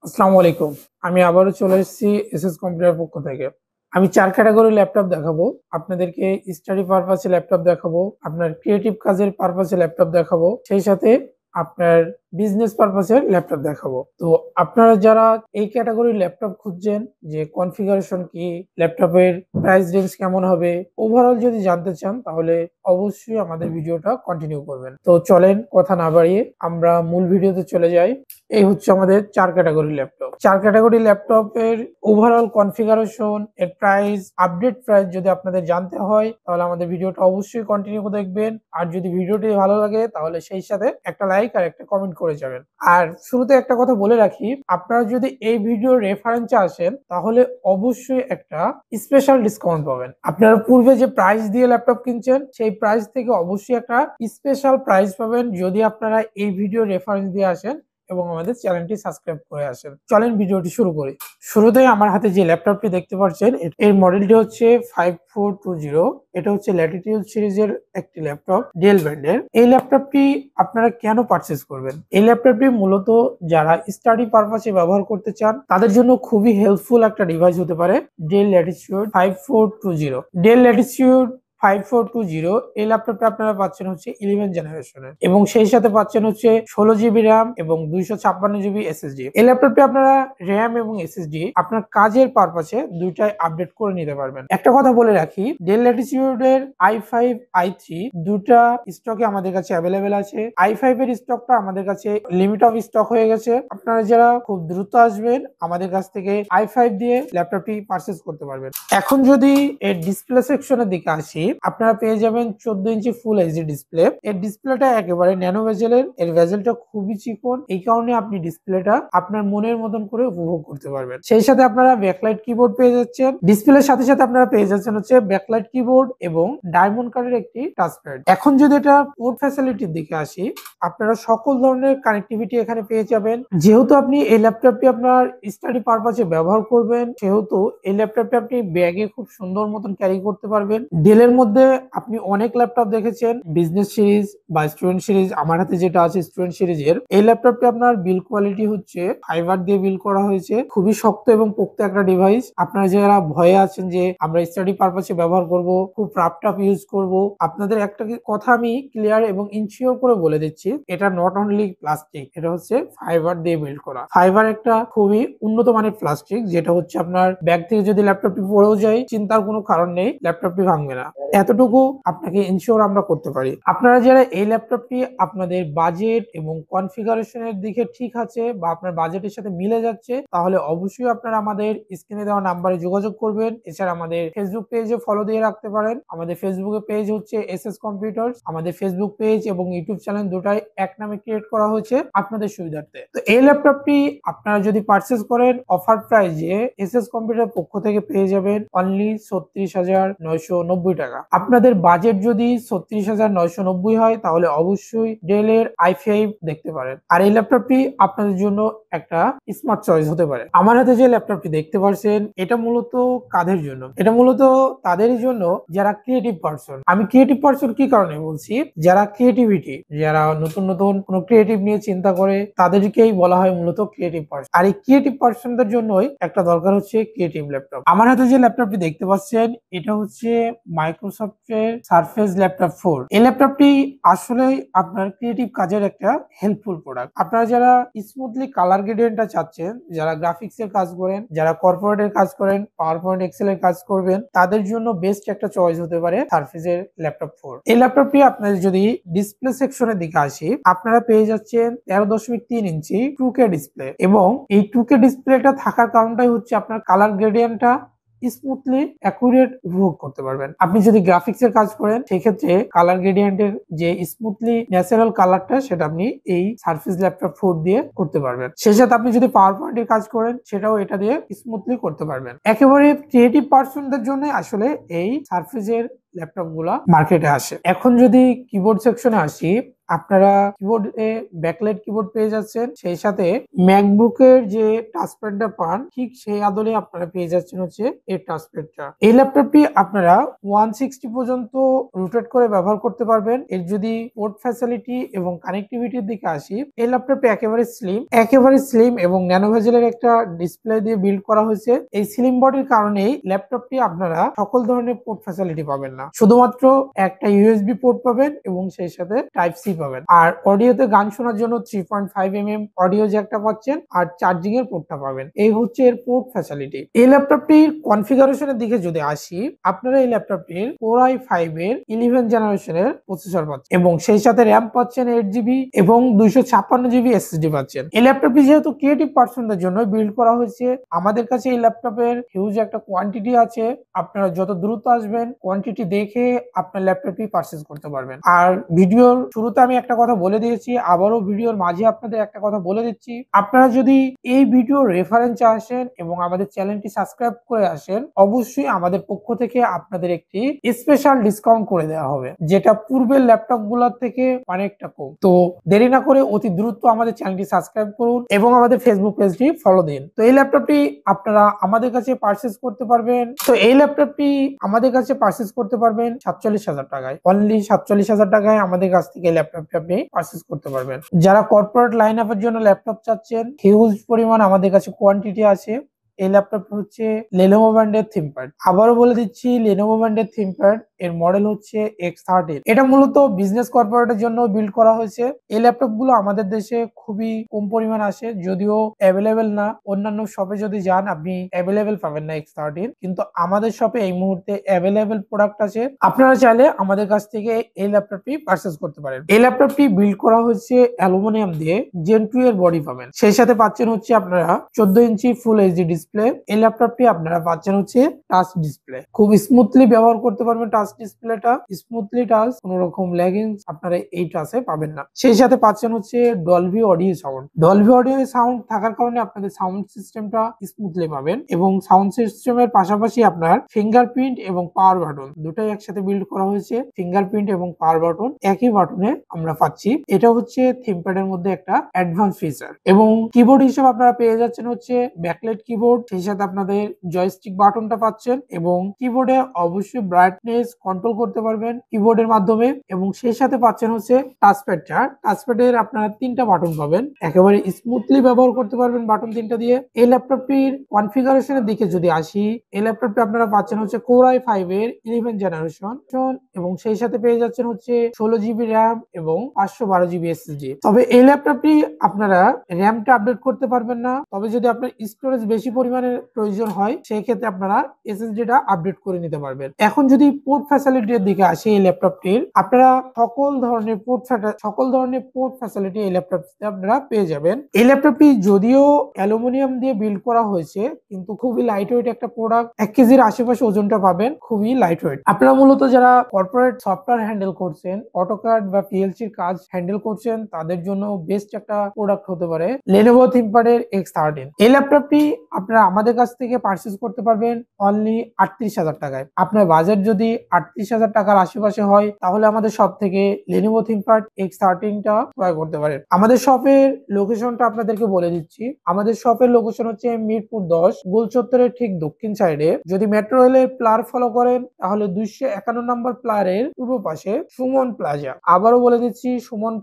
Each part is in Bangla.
আসসালামু আলাইকুম। আমি আবারও চলে এসেছি এসএস কম্পিউটার পক্ষ থেকে। আমি ৪ ক্যাটাগরি ল্যাপটপ দেখাবো। আপনাদেরকে স্টাডি পারপাসে ল্যাপটপ দেখাবো, আপনার ক্রিয়েটিভ কাজের পারপাসে ল্যাপটপ দেখাবো, সেই সাথে আপনার বিজনেস পারপাসের ল্যাপটপ দেখাবো। তো আপনারা যারা এই ক্যাটাগরির ল্যাপটপ খুঁজছেন যে কনফিগারেশন কি, ল্যাপটপের প্রাইস রেঞ্জ কেমন হবে, ওভারঅল যদি জানতে চান তাহলে অবশ্যই আমাদের ভিডিওটা কন্টিনিউ করবেন। তো চলেন কথা না বাড়িয়ে আমরা মূল ভিডিওতে চলে যাই। এই হচ্ছে আমাদের ৪ ক্যাটাগরি ল্যাপটপ। ৪ ক্যাটাগরি ল্যাপটপের ওভারঅল কনফিগারেশন, এর প্রাইস, আপডেট প্রাইস যদি আপনাদের জানতে হয় তাহলে আমাদের ভিডিওটা অবশ্যই কন্টিনিউ দেখবেন। আর যদি ভিডিওটি ভালো লাগে তাহলে সেই সাথে একটা লাইক আর একটা কমেন্ট করে যাবেন। আর শুরুতে একটা কথা বলে রাখি, আপনারা যদি এই ভিডিওর রেফারেন্সে আসেন তাহলে অবশ্যই একটা স্পেশাল ডিসকাউন্ট পাবেন। আপনারা পূর্বে যে প্রাইস দিয়ে ল্যাপটপ কিনছেন সেই প্রাইস থেকে অবশ্যই একটা স্পেশাল প্রাইস পাবেন যদি আপনারা এই ভিডিও রেফারেন্স দিয়ে আসেন এবং আমাদের চ্যানেলটি সাবস্ক্রাইব করে আসেন। চলেন ভিডিওটি শুরু করি। শুরুতেই আমার হাতে যে ল্যাপটপটি দেখতে পাচ্ছেন এর মডেলটি হচ্ছে 5420। এটা হচ্ছে ল্যাটিটিউড সিরিজের একটি ল্যাপটপ, ডেল ব্র্যান্ডের। এই ল্যাপটপটি আপনারা কেন পারচেজ করবেন? এই ল্যাপটপটি মূলত যারা স্টাডি পারপাসে ব্যবহার করতে চান তাদের জন্য খুবই হেল্পফুল একটা ডিভাইস হতে পারে ডেল ল্যাটিটিউড 5420। ডেল ল্যাটিটিউড 5420 এই ল্যাপটপটা আপনারা পাচ্ছেন হচ্ছে 11 জেনারেশনের এবং সেই সাথে পাচ্ছেন হচ্ছে 16 জিবি র্যাম এবং 256 জিবি এসএসডি। এই ল্যাপটপটি আপনারা র্যাম এবং এসএসডি আপনার কাজের পারপাসে দুইটাই আপডেট করে নিতে পারবেন। একটা কথা বলে রাখি, ডেল ল্যাটিটিউডের i5 i3 দুটা স্টকে আমাদের কাছে অ্যাভেলেবেল আছে। i5 এর স্টকটা আমাদের কাছে লিমিট অফ স্টক হয়ে গেছে। আপনারা যারা খুব দ্রুত আসবেন আমাদের কাছ থেকে i5 দিয়ে ল্যাপটপটি পারচেজ করতে পারবেন। এখন যদি এর ডিসপ্লে সেকশনের দিকে আসি, আপনারা পেয়ে যাবেন 14 ইঞ্চি ফুল এইচডি ডিসপ্লে। এর ডিসপ্লেটা একেবারে ন্যানো ভেজেলের। এর ভেজেলটা খুবই চিকন, এই কারণে আপনি ডিসপ্লেটা আপনার মনের মতন করে উপভোগ করতে পারবেন। সেই সাথে আপনারা ব্যাকলাইট কিবোর্ড পেয়ে যাচ্ছেন। ডিসপ্লের সাথে সাথে আপনারা পেয়ে যাচ্ছেন হচ্ছে ব্যাকলাইট কিবোর্ড এবং ডায়মন্ড কার্ডের একটি টাচপ্যাড। এখন যদি এটা পোর্ট ফ্যাসিলিটির দিকে আসি, আপনারা সকল ধরনের কানেক্টিভিটি এখানে পেয়ে যাবেন। যেহেতু আপনি এই ল্যাপটপটি আপনার স্টাডি পারপাসে ব্যবহার করবেন সেহেতু এই ল্যাপটপটি আপনি ব্যাগে খুব সুন্দর মতন ক্যারি করতে পারবেন। ডেলের মধ্যে আপনি অনেক ল্যাপটপ দেখেছেন, বিজনেস সিরিজ বা স্টুডেন্ট সিরিজ। আমার হাতে যেটা আছে স্টুডেন্ট সিরিজের, এই ল্যাপটপটি আপনার বিল্ড কোয়ালিটি হচ্ছে ফাইবার দিয়ে বিল্ড করা হয়েছে। খুবই শক্ত এবং পোক্ত একটা ডিভাইস। আপনারা যারা ভয়ে আছেন যে আমরা স্টাডি পারপাসে ব্যবহার করব, খুব ল্যাপটপ ইউজ করব, আপনাদের একটা কথা আমি ক্লিয়ার এবং ইনশিওর করে বলে দিচ্ছি, এটা নট অনলি প্লাস্টিক, এটা হচ্ছে ফাইবার দিয়ে বিল্ড করা। ফাইবার একটা খুবই উন্নত মানের প্লাস্টিক, যেটা হচ্ছে আপনার ব্যাগ থেকে যদি ল্যাপটপটি পড়েও যায় চিন্তার কোনো কারণ নেই, ল্যাপটপটি ভাঙবে না। এতটুকু আপনাকে ইনশিওর আমরা করতে পারি। আপনারা যারা এই ল্যাপটপটি আপনাদের বাজেট এবং কনফিগারেশনের দিকে ঠিক আছে বা আপনার বাজেটের সাথে মিলে যাচ্ছে তাহলে অবশ্যই আপনারা আমাদের স্ক্রিনে দেওয়া নাম্বারে যোগাযোগ করবেন। এছাড়া আমাদের ফেসবুক পেজে ফলো দিয়ে রাখতে পারেন। আমাদের ফেসবুকের পেজ হচ্ছে এসএস কম্পিউটার্স। আমাদের ফেসবুক পেজ এবং ইউটিউব চ্যানেল দুটাই এক নামে ক্রিয়েট করা হয়েছে আপনাদের সুবিধার্থে। তো এই ল্যাপটপটি আপনারা যদি পারচেজ করেন অফার প্রাইজে এসএস কম্পিউটার পক্ষ থেকে পেয়ে যাবেন অনলি 36,990 টাকা। আপনাদের বাজেট যদি 36,990 হয় তাহলে অবশ্যই ডেল এর i5 দেখতে পারেন। আর এই ল্যাপটপটি আপনাদের জন্য একটা স্মার্ট চয়েস হতে পারে। আমার হাতে যে ল্যাপটপটি দেখতে পাচ্ছেন এটা মূলত কাদের জন্য? এটা মূলত তাদেরই জন্য যারা ক্রিয়েটিভ পারসন। আমি ক্রিয়েটিভ পারসন কি কারণে বলছি, যারা ক্রিয়েটিভিটি, যারা নতুন নতুন কোনো ক্রিয়েটিভ নিয়ে চিন্তা করে তাদেরকেই বলা হয় মূলত ক্রিয়েটিভ পারসন। আর এই ক্রিয়েটিভ পারসনদের জন্যই একটা দরকার হচ্ছে ক্রিয়েটিভ ল্যাপটপ। আমার হাতে যে ল্যাপটপটি দেখতে পাচ্ছেন এটা হচ্ছে মাইক্রোসফটের সারফেস ল্যাপটপ 4। এই ল্যাপটপটি আসলে আপনার ক্রিয়েটিভ কাজের একটা হেল্পফুল প্রোডাক্ট। আপনারা যারা স্মুথলি কালার গ্রেডিয়েন্টটা চাচ্ছেন, যারা গ্রাফিক্স এর কাজ করেন, যারা কর্পোরেটের কাজ করেন, পাওয়ার পয়েন্ট এক্সেল এর কাজ করবেন, তাদের জন্য বেস্ট একটা চয়েস হতে পারে সারফেসের ল্যাপটপ 4। এই ল্যাপটপটি আপনাদের যদি ডিসপ্লে সেকশনের দিকে আসি, আপনারা পেয়ে যাচ্ছেন 13.3 ইঞ্চি 2K ডিসপ্লে এবং এই 2K ডিসপ্লেটা থাকার কারণটাই হচ্ছে আপনার কালার গ্রেডিয়েন্টটা স্মুথলি অ্যাকুরেট উপভোগ করতে পারবেন। আপনি যদি গ্রাফিক্স এর কাজ করেন সেক্ষেত্রে কালার গ্রেডিয়েন্টের যে স্মুথলি ন্যাচারাল কালারটা সেটা আপনি এই সারফেস ল্যাপটপ 4 দিয়ে করতে পারবেন। সেই সাথে আপনি যদি পাওয়ার পয়েন্টের কাজ করেন সেটাও এটা দিয়ে স্মুথলি করতে পারবেন। একেবারে ক্রিয়েটিভ পারসনদের জন্য আসলে এই সারফেসের ল্যাপটপ গুলা মার্কেটে আসে। এখন যদি কিবোর্ড সেকশনে আসি, আপনারা কিবোর্ডে ব্যাকলাইট কিবোর্ড পেয়ে যাচ্ছেন, সেই সাথে ম্যাকবুকের যে টাচপ্যাডটা পান ঠিক সেই আদলে আপনারা পেয়ে যাচ্ছেন হচ্ছে এই টাচপ্যাডটা। এই ল্যাপটপটি আপনারা 160 পর্যন্ত রোটেট করে ব্যবহার করতে পারবেন। এর যদি পোর্ট ফ্যাসিলিটি এবং কানেক্টিভিটির দিকে আসি, এই ল্যাপটপটি একেবারে স্লিম এবং ন্যানো ভেজেলের একটা ডিসপ্লে দিয়ে বিল্ড করা হয়েছে। এই স্লিম বডির কারণেই ল্যাপটপটি আপনারা সকল ধরনের পোর্ট ফ্যাসিলিটি পাবেন না, শুধুমাত্র একটা ইউএসবি পোর্ট পাবেন এবং সেই সাথে টাইপ সি পাবেন। আর অডিওতে গান শোনার জন্য 3.5 mm অডিও জ্যাকটা পাচ্ছেন আর চার্জিং এর পোর্টটা পাবেন। এই হচ্ছে এর পোর্ট ফ্যাসিলিটি। এই ল্যাপটপটির কনফিগারেশনের দিকে যদি আসি, আপনারা এই ল্যাপটপটির Core i5 এর 11 জেনারেশনের প্রসেসর পাচ্ছেন এবং সেই সাথে র্যাম পাচ্ছেন 8GB এবং 256GB SSD পাচ্ছেন। এই ল্যাপটপটি যেহেতু ক্রিয়েটিভ পার্সনদের জন্য বিল্ড করা হয়েছে, আমাদের কাছে এই ল্যাপটপের হিউজ একটা কোয়ান্টিটি আছে। আপনারা যত দ্রুত আসবেন কোয়ান্টিটি দেখে আপনার ল্যাপটপটি পারচেজ করতে পারবেন। আর ভিডিওর শুরুতে আমি একটা কথা বলে দিয়েছি, আবারও ভিডিওর মাঝে আপনাদের একটা কথা বলে দিচ্ছি, আপনারা যদি এই ভিডিওর রেফারেন্সে আসেন এবং আমাদের চ্যানেলটি সাবস্ক্রাইব করে আসেন, অবশ্যই আমাদের পক্ষ থেকে আপনাদের একটি স্পেশাল ডিসকাউন্ট করে দেওয়া হবে, যেটা পূর্বের ল্যাপটপ গুলোর থেকে অনেকটা কম। তো দেরি না করে অতি দ্রুত আমাদের চ্যানেলটি সাবস্ক্রাইব করুন এবং আমাদের ফেসবুক পেজটি ফলো দিন। তো এই ল্যাপটপটি আপনারা আমাদের কাছে পারচেজ করতে পারবেন। তো এই ল্যাপটপটি আমাদের কাছে পারচেজ করতে পারবেন 47,000 টাকায়। অনলি 47,000 টাকায় আমাদের কাছ থেকে ল্যাপটপটি আপনি পারচেজ করতে পারবেন। যারা কর্পোরেট লাইন আপের জন্য ল্যাপটপ চাচ্ছেন, হিউজ পরিমাণ আমাদের কাছে কোয়ান্টিটি আছে। এই ল্যাপটপ হচ্ছে Lenovo ব্র্যান্ডের থিংকপ্যাড। আবারও বলে দিচ্ছি, Lenovo ব্র্যান্ডের থিংকপ্যাড, এর মডেল হচ্ছে X13। এটা মূলত বিজনেস কর্পোরেটের জন্য বিল্ড করা হয়েছে। এই ল্যাপটপ গুলো আমাদের দেশে খুবই কম পরিমাণ আসে, যদিও অ্যাভেলেবেল না। অন্যান্য শপে যদি যান আপনি অ্যাভেলেবেল পাবেন না X13, কিন্তু আমাদের শপে এই মুহূর্তে অ্যাভেলেবেল প্রোডাক্ট আছে। আপনারা চাইলে আমাদের কাছ থেকে এই ল্যাপটপটি পারচেজ করতে পারেন। এই ল্যাপটপটি বিল্ড করা হয়েছে অ্যালুমিনিয়াম দিয়ে, Gen 2 এর বডি পাবেন। সেই সাথে পাচ্ছেন হচ্ছে আপনারা 14 ইঞ্চি ফুল এইচডি ডিসপ্লে। এই ল্যাপটপটি আপনারা পাচ্ছেন হচ্ছে টাচ ডিসপ্লে। খুব স্মুথলি ব্যবহার করতে পারবেন টাচ ডিসপ্লেটা, স্মুথলি টাচ, কোনো রকম ল্যাগিং আপনারা এই টাচে পাবেন না। সেই সাথে পাচ্ছেন হচ্ছে Dolby audio sound. Dolby audio sound থাকার কারণে আপনাদের সাউন্ড সিস্টেমটা স্মুথলি পাবেন এবং সাউন্ড সিস্টেমের পাশাপাশি আপনার ফিঙ্গারপ্রিন্ট এবং পাওয়ার বাটন দুটাই একসাথে বিল্ড করা হয়েছে। ফিঙ্গারপ্রিন্ট এবং পাওয়ার বাটন একই বাটনে আমরা পাচ্ছি। এটা হচ্ছে থিংকপ্যাডের মধ্যে একটা অ্যাডভান্স ফিচার। এবং কিবোর্ড হিসেবে আপনারা পেয়ে যাচ্ছেন হচ্ছে ব্যাকলাইট কিবোর্ড, সেই সাথে আপনাদের জয়স্টিক বাটনটা পাচ্ছেন এবং কিবোর্ডে অবশ্যই ব্রাইটনেস কন্ট্রোল করতে পারবেন কিবোর্ডের মাধ্যমে এবং সেই সাথে পাচ্ছেন হচ্ছে টাচপ্যাডটা। টাচপ্যাডের আপনারা 3টা বাটন পাবেন, একেবারে স্মুথলি ব্যবহার করতে পারবেন বাটন 3টা দিয়ে। এই ল্যাপটপটির কনফিগারেশনের দিকে যদি আসি, এই ল্যাপটপটি আপনারা পাচ্ছেন হচ্ছে Core i5 এর 11 জেনারেশন এবং সেই সাথে পেয়ে যাচ্ছেন হচ্ছে 16GB র্যাম এবং 512GB SSD। তবে এই ল্যাপটপটি আপনারা র্যামটা আপডেট করতে পারবেন না, তবে যদি আপনার স্টোরেজ বেশি পরিমাণের প্রয়োজন হয় সেই ক্ষেত্রে আপনারা SSD-টা আপডেট করে নিতে পারবেন। এখন যদি পোর্ট ফ্যাসিলিটির দিকে আসে, এই ল্যাপটপটির আপনারা সকল ধরনের পোর্ট ফ্যাসিলিটি এই ল্যাপটপটিতে আপনারা পেয়ে যাবেন। এই ল্যাপটপটি যদিও অ্যালুমিনিয়াম দিয়ে বিল্ড করা হয়েছে, কিন্তু খুবই লাইট ওয়েট একটা প্রোডাক্ট। 1 কেজির আশেপাশে ওজনটা পাবেন, খুবই লাইট ওয়েট। আপনারা মূলত যারা কর্পোরেট সফটওয়্যার হ্যান্ডেল করছেন, অটোক্যাড বা পিএলসির কাজ হ্যান্ডেল করছেন, তাদের জন্য বেস্ট একটা প্রোডাক্ট হতে পারে Lenovo ThinkPad-এর X13। এই ল্যাপটপটি আপনারা আমাদের কাছ থেকে পারচেজ করতে পারবেন অনলি 38,000 টাকায়। আপনার বাজেট যদি 38,000 টাকার আশেপাশে হয়, তাহলে আমাদের শপ থেকে Lenovo ThinkPad X13টা ক্রয় করতে পারেন। আমাদের শপের লোকেশনটা আপনাদেরকে বলে দিচ্ছি। আমাদের শপের লোকেশন হচ্ছে মিরপুর 10 গোল চত্বরের ঠিক দক্ষিণ সাইডে। যদি মেট্রো রেলের প্লার ফলো করেন তাহলে 251 নম্বর প্লারের পূর্ব পাশে সুমন প্লাজা। আবারও বলে দিচ্ছি, সুমন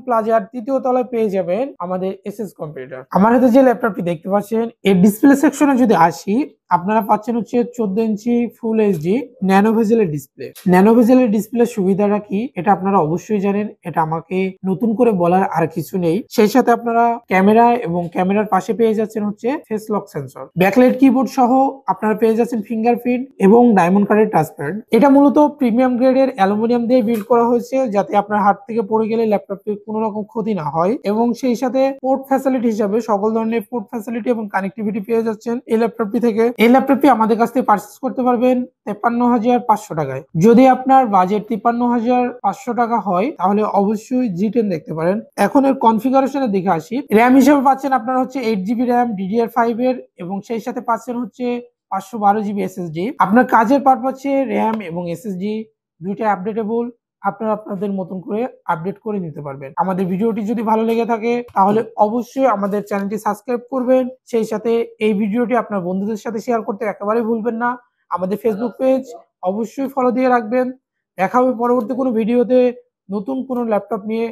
প্লাজার 3য় তলায় পেয়ে যাবেন আমাদের এসএস কম্পিউটার। আমার হাতে যে ল্যাপটপটি দেখতে পাচ্ছেন, এর ডিসপ্লে সেকশনে যদি আসি, আপনারা পাচ্ছেন হচ্ছে 14 ইঞ্চি ফুল এইচডি ন্যানো ভেজেলের ডিসপ্লে। ন্যানো ভেজেলের ডিসপ্লে সুবিধাটা কি এটা আপনারা অবশ্যই জানেন, এটা আমাকে নতুন করে বলার আর কিছু নেই। সেই সাথে আপনারা ক্যামেরা এবং ক্যামেরার পাশে পেয়ে যাচ্ছেন হচ্ছে face lock sensor. Backlight keyboard সহ আপনারা পেয়ে যাচ্ছেন ফিঙ্গারপ্রিন্ট এবং ডায়মন্ড কার্ডের টাচপ্যাড। এটা মূলত প্রিমিয়াম গ্রেডের অ্যালুমিনিয়াম দিয়ে বিল্ড করা হয়েছে, যাতে আপনার হাত থেকে পড়ে গেলে ল্যাপটপটির কোনো রকম ক্ষতি না হয়। এবং সেই সাথে পোর্ট ফ্যাসিলিটি হিসাবে সকল ধরনের পোর্ট ফ্যাসিলিটি এবং কানেক্টিভিটি পেয়ে যাচ্ছেন এই ল্যাপটপটি থেকে। এই ল্যাপটপটি আমাদের কাছ থেকে পারচেজ করতে পারবেন 53,500 টাকায়। যদি আপনার বাজেট 53,500 টাকা হয়, তাহলে অবশ্যই G10 দেখতে পারেন। এখন এর কনফিগারেশনের দিকে আসি। র্যাম হিসেবে পাচ্ছেন আপনারা হচ্ছে 8GB র্যাম DDR5 এর এবং সেই সাথে পাচ্ছেন হচ্ছে 512 GB SSD। আপনার কাজের পারপাসে RAM এবং SSD দুইটাই আপডেটেবল। আপনারা আপনাদের মতন করে আপডেট করে নিতে পারবেন। আমাদের ভিডিওটি যদি ভালো লেগে থাকে তাহলে অবশ্যই আমাদের চ্যানেলটি সাবস্ক্রাইব করবেন। সেই সাথে এই ভিডিওটি আপনার বন্ধুদের সাথে শেয়ার করতে একেবারেই ভুলবেন না। আমাদের ফেসবুক পেজ অবশ্যই ফলো দিয়ে রাখবেন। দেখা হবে পরবর্তী কোনো ভিডিওতে নতুন কোনো ল্যাপটপ নিয়ে।